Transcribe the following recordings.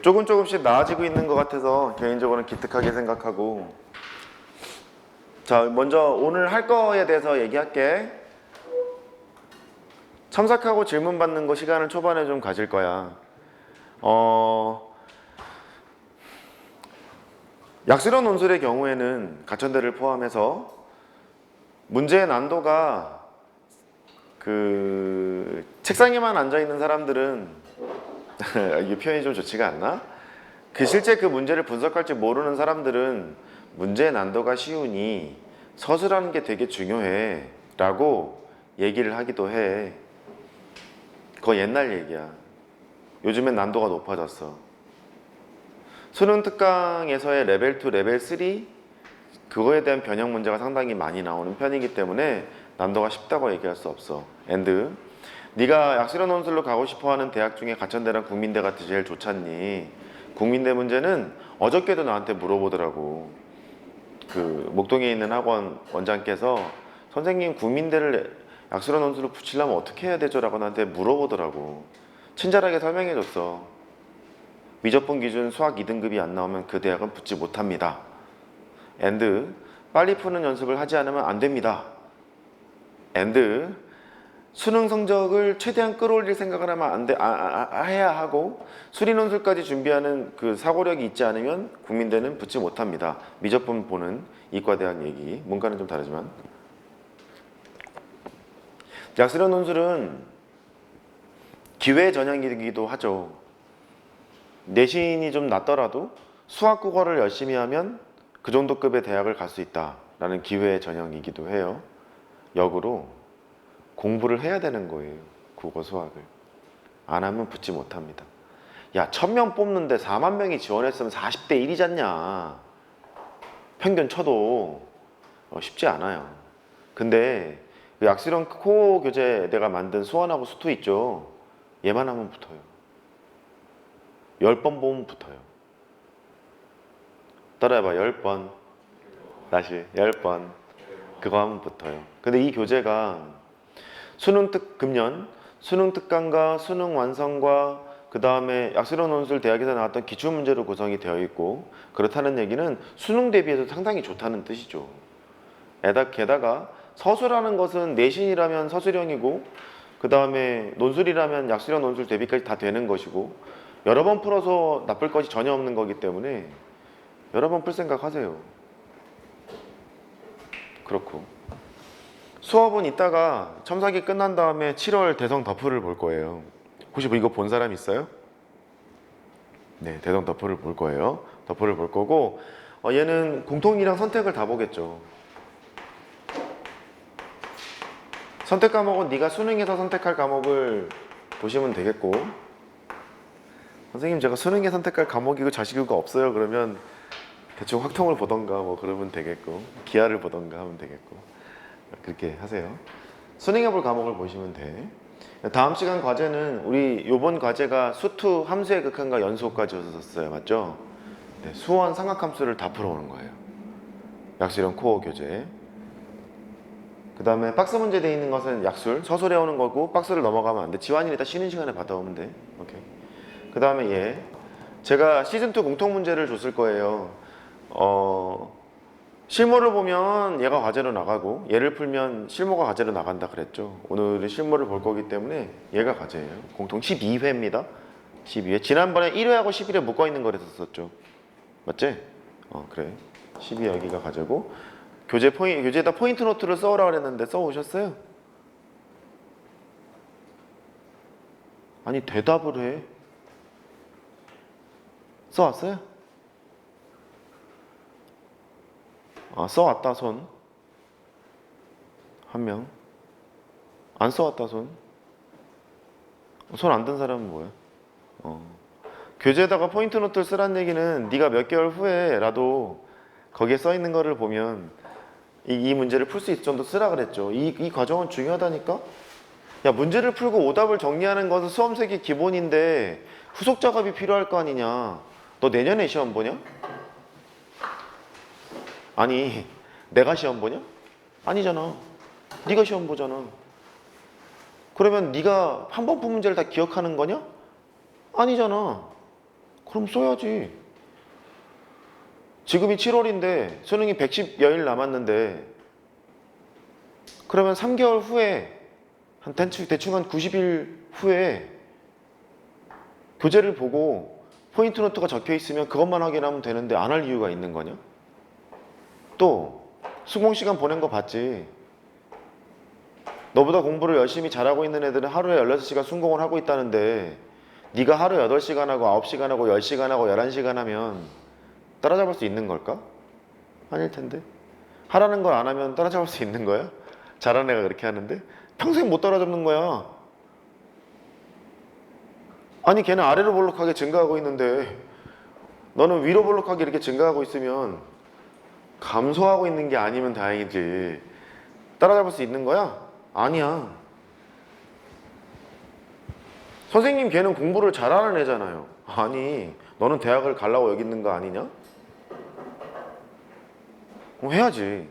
뭐 조금씩 나아지고 있는 것 같아서 개인적으로는 기특하게 생각하고. 자, 먼저 오늘 할 거에 대해서 얘기할게. 첨삭하고 질문 받는 거 시간을 초반에 좀 가질 거야. 약수론 논술의 경우에는 가천대를 포함해서 문제의 난도가 그 책상에만 앉아 있는 사람들은 이게 표현이 좀 좋지가 않나? 실제 그 문제를 분석할 줄 모르는 사람들은 문제의 난도가 쉬우니 서술하는 게 되게 중요해 라고 얘기를 하기도 해. 그거 옛날 얘기야. 요즘엔 난도가 높아졌어. 수능 특강에서의 레벨 2, 레벨 3 그거에 대한 변형 문제가 상당히 많이 나오는 편이기 때문에 난도가 쉽다고 얘기할 수 없어. 앤드 네가 약수론 논술로 가고 싶어하는 대학 중에 가천대랑 국민대가 제일 좋잖니. 국민대 문제는 어저께도 나한테 물어보더라고. 그 목동에 있는 학원 원장께서 선생님 국민대를 약수론 논술로 붙이려면 어떻게 해야 되죠? 라고 나한테 물어보더라고. 친절하게 설명해 줬어. 미적분 기준 수학 2등급이 안 나오면 그 대학은 붙지 못합니다. 앤드 빨리 푸는 연습을 하지 않으면 안 됩니다. 앤드 수능 성적을 최대한 끌어올릴 생각을 하면 안 돼, 해야 하고 수리논술까지 준비하는 그 사고력이 있지 않으면 국민대는 붙지 못합니다. 미적분 보는 이과대학 얘기, 문과는 좀 다르지만. 약수론 논술은 기회 전형이기도 하죠. 내신이 좀 낮더라도 수학 국어를 열심히 하면 그 정도 급의 대학을 갈 수 있다라는 기회 전형이기도 해요. 역으로 공부를 해야 되는 거예요. 국어 수학을 안 하면 붙지 못합니다. 야, 1000명 뽑는데 4만 명이 지원했으면 40대 1이잖냐. 평균 쳐도 쉽지 않아요. 근데 그 약수론 코어 교재 내가 만든 수원하고 수투 있죠. 얘만 하면 붙어요. 10번 보면 붙어요. 따라해봐. 10번 다시 10번 그거 하면 붙어요. 근데 이 교재가 금년 수능 특강과 수능 완성과 그 다음에 약수론 논술 대학에서 나왔던 기출문제로 구성이 되어 있고, 그렇다는 얘기는 수능 대비해서 상당히 좋다는 뜻이죠. 게다가 서술하는 것은 내신이라면 서술형이고 그 다음에 논술이라면 약수론 논술 대비까지 다 되는 것이고 여러 번 풀어서 나쁠 것이 전혀 없는 거기 때문에 여러 번 풀 생각 하세요. 그렇고 수업은 이따가 첨삭이 끝난 다음에 7월 대성 덮을을 볼 거예요. 혹시 뭐 이거 본 사람 있어요? 네, 대성 덮을을 볼 거예요. 덮을을 볼 거고 얘는 공통이랑 선택을 다 보겠죠. 선택 과목은 네가 수능에서 선택할 과목을 보시면 되겠고, 선생님 제가 수능에 선택할 과목이고 자식이고 없어요 그러면 대충 확통을 보던가 뭐 그러면 되겠고, 기하를 보던가 하면 되겠고, 그렇게 하세요. 수능에 볼 과목을 보시면 돼. 다음 시간 과제는 우리 요번 과제가 수투 함수의 극한과 연소까지였었어요. 맞죠? 네, 수원 삼각함수를 다 풀어오는 거예요. 약수령 코어 교재. 그 다음에 박스 문제 돼 있는 것은 약술, 서술해 오는 거고 박스를 넘어가면 안 돼. 지환이 일단 쉬는 시간에 받아오면 돼. 오케이. 그 다음에 제가 시즌2 공통 문제를 줬을 거예요. 실무를 보면 얘가 과제로 나가고 얘를 풀면 실무가 과제로 나간다 그랬죠. 오늘은 실무를 볼 거기 때문에 얘가 과제예요. 공통 12회입니다. 12회. 지난번에 1회하고 11회 묶어있는 걸 했었죠. 맞지? 그래. 12회 여기가 과제고, 교재에다 포인트 노트를 써오라 그랬는데 써오셨어요? 아니 대답을 해. 써왔어요? 써왔다 손. 한 명. 안 써왔다 손. 손 안 든 사람은 뭐야? 교재에다가 포인트 노트를 쓰란 얘기는 네가 몇 개월 후에라도 거기에 써 있는 거를 보면 이 문제를 풀 수 있을 정도 쓰라 그랬죠. 이 과정은 중요하다니까? 야, 문제를 풀고 오답을 정리하는 것은 수험생의 기본인데 후속 작업이 필요할 거 아니냐. 너 내년에 시험 보냐? 아니, 내가 시험 보냐? 아니잖아. 네가 시험 보잖아. 그러면 네가 한 번 푼 문제를 다 기억하는 거냐? 아니잖아. 그럼 써야지. 지금이 7월인데 수능이 110여일 남았는데 그러면 3개월 후에 대충 한 90일 후에 교재를 보고 포인트 노트가 적혀 있으면 그것만 확인하면 되는데 안 할 이유가 있는 거냐? 또 수공 시간 보낸 거 봤지? 너보다 공부를 열심히 잘하고 있는 애들은 하루에 16시간 순공을 하고 있다는데 네가 하루 8시간 하고 9시간 하고 10시간 하고 11시간 하면 따라잡을 수 있는 걸까? 아닐 텐데. 하라는 걸 안 하면 따라잡을 수 있는 거야? 잘하는 애가 그렇게 하는데? 평생 못 따라잡는 거야. 아니 걔는 아래로 볼록하게 증가하고 있는데 너는 위로 볼록하게 이렇게 증가하고 있으면 감소하고 있는 게 아니면 다행이지. 따라잡을 수 있는 거야? 아니야. 선생님 걔는 공부를 잘하는 애잖아요. 아니 너는 대학을 가려고 여기 있는 거 아니냐? 해야지.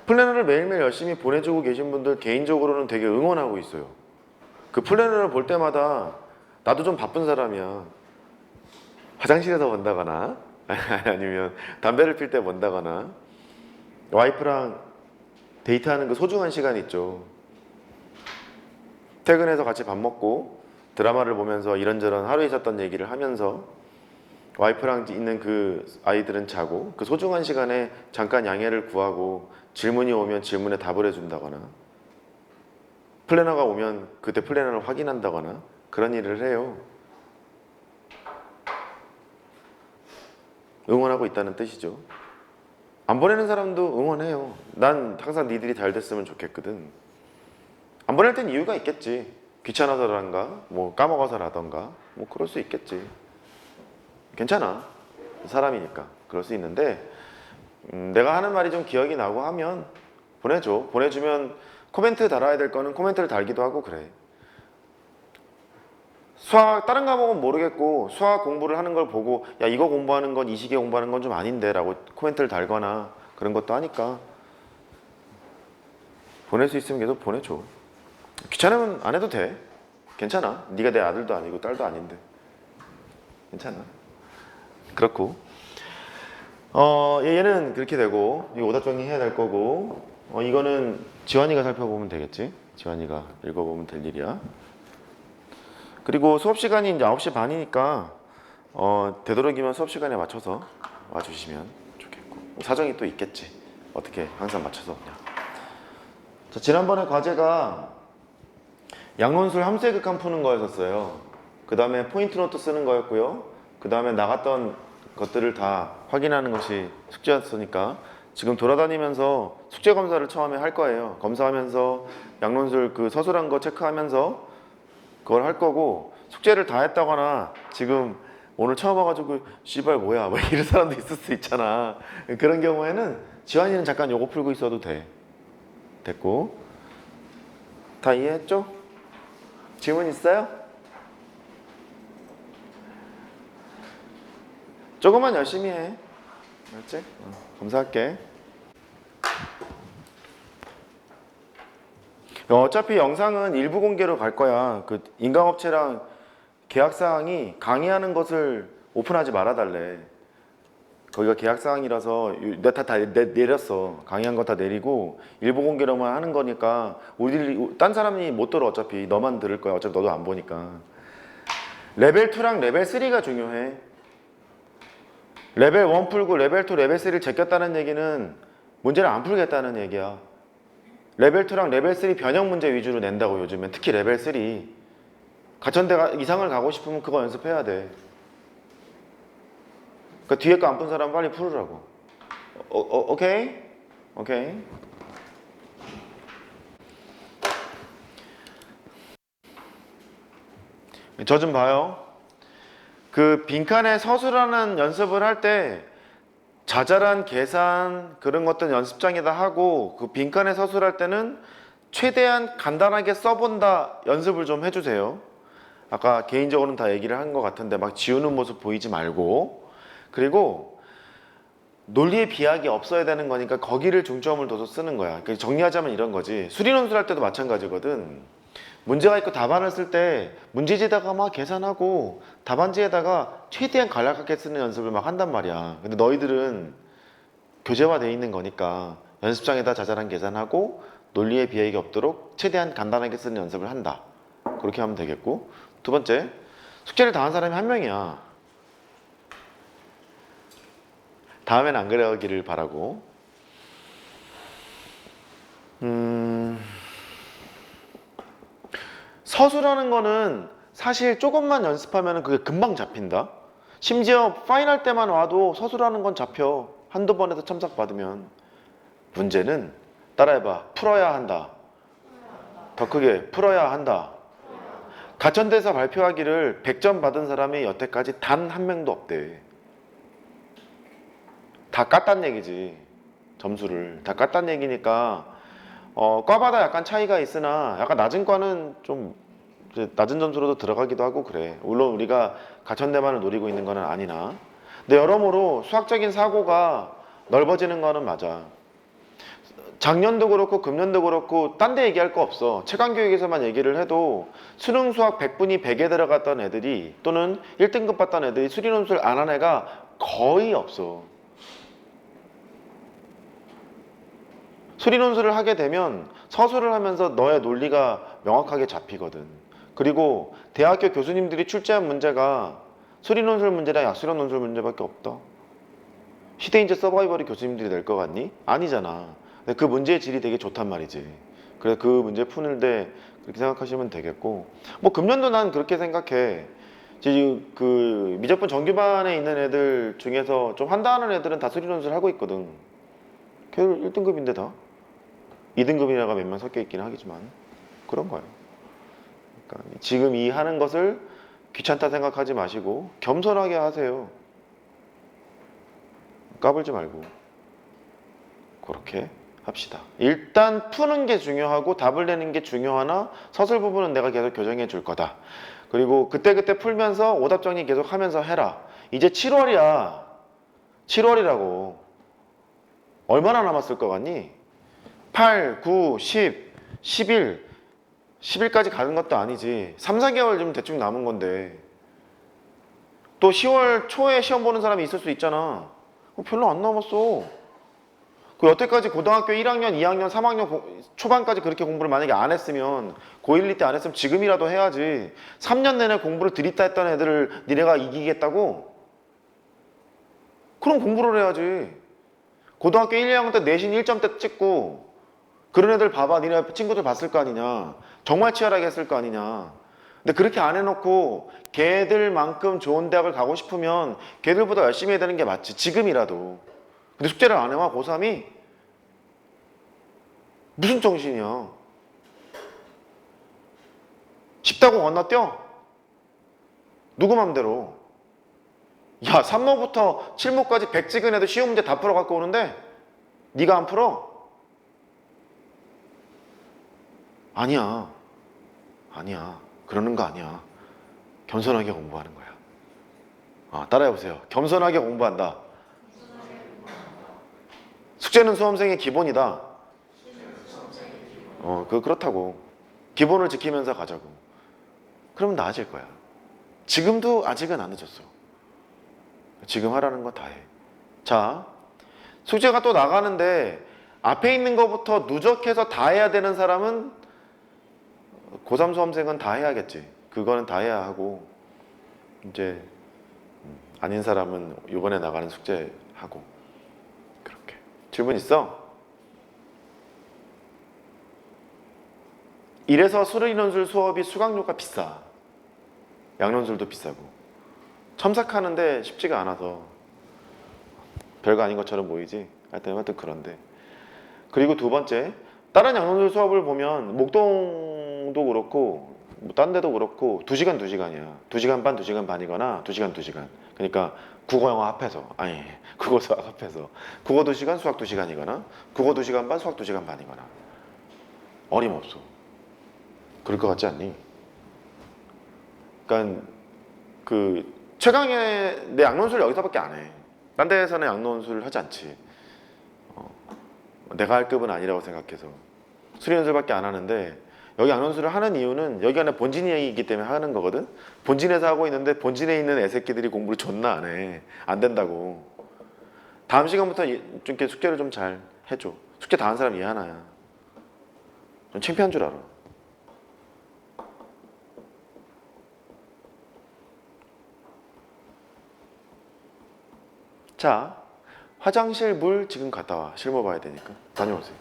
플래너를 매일매일 열심히 보내주고 계신 분들 개인적으로는 되게 응원하고 있어요. 그 플래너를 볼 때마다 나도 좀 바쁜 사람이야. 화장실에서 본다거나 아니면 담배를 필 때 본다거나 와이프랑 데이트하는 그 소중한 시간 있죠. 퇴근해서 같이 밥 먹고 드라마를 보면서 이런저런 하루에 있었던 얘기를 하면서 와이프랑 있는 그 아이들은 자고 그 소중한 시간에 잠깐 양해를 구하고 질문이 오면 질문에 답을 해준다거나 플래너가 오면 그때 플래너를 확인한다거나 그런 일을 해요. 응원하고 있다는 뜻이죠. 안 보내는 사람도 응원해요. 난 항상 니들이 잘 됐으면 좋겠거든. 안 보낼 땐 이유가 있겠지. 귀찮아서라던가 뭐 까먹어서라던가 뭐 그럴 수 있겠지. 괜찮아. 사람이니까 그럴 수 있는데 내가 하는 말이 좀 기억이 나고 하면 보내줘. 보내주면 코멘트 달아야 될 거는 코멘트를 달기도 하고 그래. 수학 다른 과목은 모르겠고 수학 공부를 하는 걸 보고 야 이거 공부하는 건 이 시기에 공부하는 건 좀 아닌데 라고 코멘트를 달거나 그런 것도 하니까 보낼 수 있으면 계속 보내줘. 귀찮으면 안 해도 돼. 괜찮아. 네가 내 아들도 아니고 딸도 아닌데 괜찮아. 그렇고 얘는 그렇게 되고 이거 오답 정리해야 될 거고 이거는 지환이가 살펴보면 되겠지. 지환이가 읽어보면 될 일이야. 그리고 수업 시간이 이제 9시 반이니까 되도록이면 수업 시간에 맞춰서 와주시면 좋겠고 사정이 또 있겠지. 어떻게 항상 맞춰서 오냐. 자, 지난번에 과제가 양론술 함수의 극한 푸는 거였었어요. 그 다음에 포인트 노트 쓰는 거였고요. 그 다음에 나갔던 것들을 다 확인하는 것이 숙제였으니까 지금 돌아다니면서 숙제 검사를 처음에 할 거예요. 검사하면서 양론술 그 서술한 거 체크하면서 그걸 할 거고 숙제를 다 했다거나 지금 오늘 처음 와가지고 씨발 뭐야 뭐 이런 사람도 있을 수 있잖아. 그런 경우에는 지환이는 잠깐 요거 풀고 있어도 돼. 됐고 다 이해했죠? 질문 있어요? 조금만 열심히 해. 알았지? 검사할게. 어차피 영상은 일부 공개로 갈 거야. 그 인강업체랑 계약사항이 강의하는 것을 오픈하지 말아달래. 거기가 계약사항이라서 내가 다 내렸어. 강의한 거 다 내리고 일부 공개로만 하는 거니까 우리 딴 사람이 못 들어. 어차피 너만 들을 거야. 어차피 너도 안 보니까. 레벨 2랑 레벨 3가 중요해. 레벨 1 풀고 레벨 2, 레벨 3를 제꼈다는 얘기는 문제를 안 풀겠다는 얘기야. 레벨 2랑 레벨 3 변형 문제 위주로 낸다고 요즘엔. 특히 레벨 3 가천대 이상을 가고 싶으면 그거 연습해야 돼. 그러니까 뒤에 거 안 푼 사람 빨리 풀으라고. 오케이? 오케이. 저 좀 봐요. 그 빈칸에 서술하는 연습을 할 때 자잘한 계산 그런 것들 연습장에다 하고 그 빈칸에 서술할 때는 최대한 간단하게 써본다 연습을 좀 해주세요. 아까 개인적으로는 다 얘기를 한 것 같은데 막 지우는 모습 보이지 말고. 그리고 논리의 비약이 없어야 되는 거니까 거기를 중점을 둬서 쓰는 거야. 그러니까 정리하자면 이런 거지. 수리논술 할 때도 마찬가지거든. 문제가 있고 답안을 쓸 때 문제지에다가 막 계산하고 답안지에다가 최대한 간략하게 쓰는 연습을 막 한단 말이야. 근데 너희들은 교재화되어 있는 거니까 연습장에다 자잘한 계산하고 논리의 비약이 없도록 최대한 간단하게 쓰는 연습을 한다. 그렇게 하면 되겠고, 두 번째, 숙제를 다 한 사람이 한 명이야. 다음엔 안 그러기를 바라고. 서술하는 거는 사실 조금만 연습하면 그게 금방 잡힌다. 심지어 파이널 때만 와도 서술하는 건 잡혀. 한두 번에서 첨삭 받으면. 문제는 따라해봐. 풀어야 한다. 더 크게 풀어야 한다. 가천대에서 발표하기를 100점 받은 사람이 여태까지 단 한 명도 없대. 다 깠단 얘기지. 점수를 다 깠단 얘기니까 과마다 약간 차이가 있으나 약간 낮은 과는 좀 이제 낮은 점수로도 들어가기도 하고 그래. 물론 우리가 가천대만을 노리고 있는 건 아니나. 근데 여러모로 수학적인 사고가 넓어지는 거는 맞아. 작년도 그렇고 금년도 그렇고 딴 데 얘기할 거 없어. 체감교육에서만 얘기를 해도 수능 수학 100분이 100에 들어갔던 애들이 또는 1등급 받던 애들이 수리논술 안 한 애가 거의 없어. 수리논술을 하게 되면 서술을 하면서 너의 논리가 명확하게 잡히거든. 그리고 대학교 교수님들이 출제한 문제가 수리논술 문제랑 약수령 논술 문제밖에 없다. 시대인재 서바이벌이 교수님들이 낼 것 같니? 아니잖아. 근데 그 문제의 질이 되게 좋단 말이지. 그래서 그 문제 푸는 데 그렇게 생각하시면 되겠고, 뭐 금년도 난 그렇게 생각해. 지금 그 미적분 정규반에 있는 애들 중에서 좀 한다는 애들은 다 수리논술 하고 있거든. 걔들 1등급인데 다 2등급이라가 몇 명 섞여 있긴 하겠지만 그런 거예요. 그러니까 지금 이 하는 것을 귀찮다 생각하지 마시고 겸손하게 하세요. 까불지 말고 그렇게 합시다. 일단 푸는 게 중요하고 답을 내는 게 중요하나 서술 부분은 내가 계속 교정해 줄 거다. 그리고 그때그때 풀면서 오답 정리 계속 하면서 해라. 이제 7월이야. 7월이라고. 얼마나 남았을 것 같니? 8, 9, 10, 11, 10일까지 가는 것도 아니지. 3, 4개월 좀 대충 남은 건데. 또 10월 초에 시험 보는 사람이 있을 수 있잖아. 별로 안 남았어. 그 여태까지 고등학교 1학년, 2학년, 3학년 초반까지 그렇게 공부를 만약에 안 했으면 고1, 2 때 안 했으면 지금이라도 해야지. 3년 내내 공부를 들이다 했던 애들을 니네가 이기겠다고? 그럼 공부를 해야지. 고등학교 1, 2학년 때 내신 1점대 찍고 그런 애들 봐봐. 니네 친구들 봤을 거 아니냐. 정말 치열하게 했을 거 아니냐. 근데 그렇게 안 해놓고 걔들만큼 좋은 대학을 가고 싶으면 걔들보다 열심히 해야 되는 게 맞지. 지금이라도. 근데 숙제를 안 해와 고3이? 무슨 정신이야. 쉽다고 건너뛰어? 누구 맘대로. 야, 3모부터 7모까지 100 찍은 애도 쉬운 문제 다 풀어 갖고 오는데 네가 안 풀어? 아니야. 아니야. 그러는 거 아니야. 겸손하게 공부하는 거야. 따라해보세요. 겸손하게 공부한다. 숙제는 수험생의 기본이다. 그렇다고. 기본을 지키면서 가자고. 그러면 나아질 거야. 지금도 아직은 안 늦었어. 지금 하라는 거 다 해. 자, 숙제가 또 나가는데 앞에 있는 것부터 누적해서 다 해야 되는 사람은 고3 수험생은 다 해야겠지. 그거는 다 해야 하고 이제 아닌 사람은 이번에 나가는 숙제 하고 그렇게. 질문 있어? 이래서 수리논술 수업이 수강료가 비싸. 양논술도 비싸고 첨삭하는데 쉽지가 않아서 별거 아닌 것처럼 보이지. 하여튼 그런데. 그리고 두 번째, 다른 양논술 수업을 보면 목동도 그렇고 뭐 딴 데도 그렇고 2시간 2시간이야. 2시간 반 2시간 반이거나 2시간 2시간. 그러니까 국어 영어 합해서 국어 수학 합해서 국어 2시간 수학 2시간이거나 국어 2시간 반 수학 2시간 반이거나 어림없어. 그럴 것 같지 않니? 그러니까 그 최강의 내 양논술 여기서밖에 안 해. 딴 데에서는 양론술을 하지 않지. 내가 할 급은 아니라고 생각해서 수리 연습밖에 안 하는데, 여기 양론술을 하는 이유는 여기 안에 본진이 있기 때문에 하는 거거든. 본진에서 하고 있는데 본진에 있는 애새끼들이 공부를 존나 안 해. 안 된다고. 다음 시간부터 좀 이렇게 숙제를 좀 잘 해줘. 숙제 다 한 사람 얘 하나야. 좀 창피한 줄 알아. 자, 화장실 물 지금 갔다 와. 실무 봐야 되니까. 다녀오세요.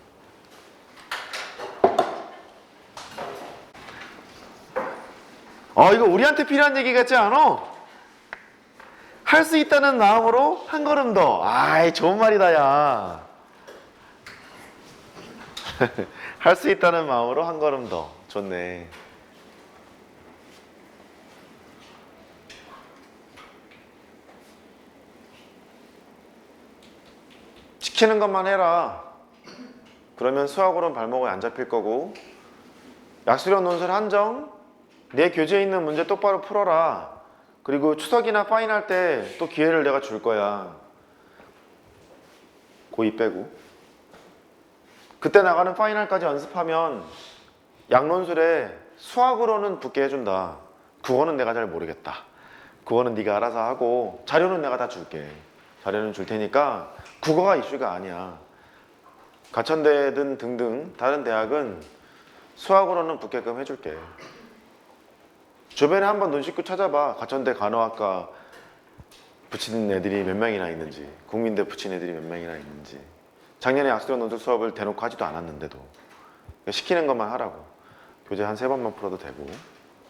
이거 우리한테 필요한 얘기 같지 않아? 할 수 있다는 마음으로 한 걸음 더. 아이, 좋은 말이다, 야. 할 수 있다는 마음으로 한 걸음 더. 좋네. 시키는 것만 해라. 그러면 수학으로는 발목이 안 잡힐 거고, 약수령 논술 한정, 내 교재에 있는 문제 똑바로 풀어라. 그리고 추석이나 파이널 때 또 기회를 내가 줄 거야. 고2 빼고. 그때 나가는 파이널까지 연습하면 양론술에 수학으로는 붙게 해준다. 국어는 내가 잘 모르겠다. 그거는 네가 알아서 하고, 자료는 내가 다 줄게. 자료는 줄 테니까 국어가 이슈가 아니야. 가천대든 등등 다른 대학은 수학으로는 붙게끔 해줄게. 주변에 한번 눈 씻고 찾아봐. 가천대 간호학과 붙이는 애들이 몇 명이나 있는지, 국민대 붙인 애들이 몇 명이나 있는지. 작년에 약수령 논술 수업을 대놓고 하지도 않았는데도 시키는 것만 하라고. 교재 한 3번만 풀어도 되고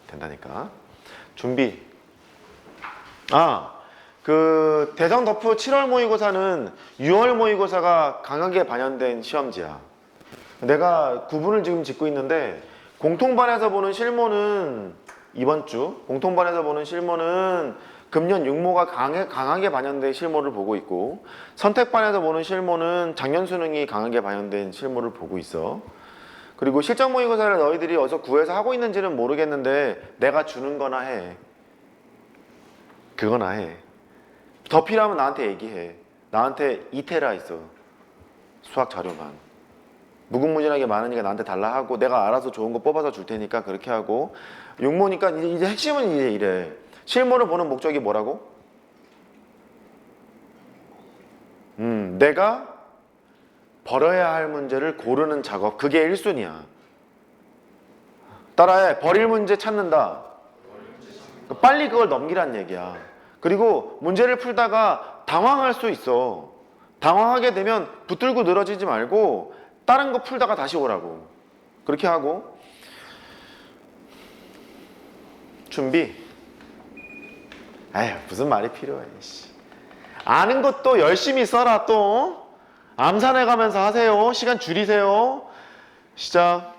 된다니까. 준비. 그 대성 덕후 7월 모의고사는 6월 모의고사가 강하게 반영된 시험지야. 내가 구분을 지금 짓고 있는데, 공통반에서 보는 실무는 이번 주, 공통반에서 보는 실무는 금년 육모가 강하게 반영된 실무를 보고 있고, 선택반에서 보는 실무는 작년 수능이 강하게 반영된 실무를 보고 있어. 그리고 실전 모의고사를 너희들이 어디서 구해서 하고 있는지는 모르겠는데 내가 주는 거나 해. 그거나 해. 더 필요하면 나한테 얘기해. 나한테 2테라 있어. 수학 자료만. 무궁무진하게 많으니까 나한테 달라 하고, 내가 알아서 좋은 거 뽑아서 줄 테니까 그렇게 하고. 육모니까 이제 핵심은 이제 이래. 실무를 보는 목적이 뭐라고? 내가 버려야 할 문제를 고르는 작업. 그게 1순위야. 따라해. 버릴 문제 찾는다. 빨리 그걸 넘기란 얘기야. 그리고 문제를 풀다가 당황할 수 있어. 당황하게 되면 붙들고 늘어지지 말고 다른 거 풀다가 다시 오라고. 그렇게 하고. 준비. 에휴, 무슨 말이 필요해. 아는 것도 열심히 써라. 또 암산해 가면서 하세요. 시간 줄이세요. 시작.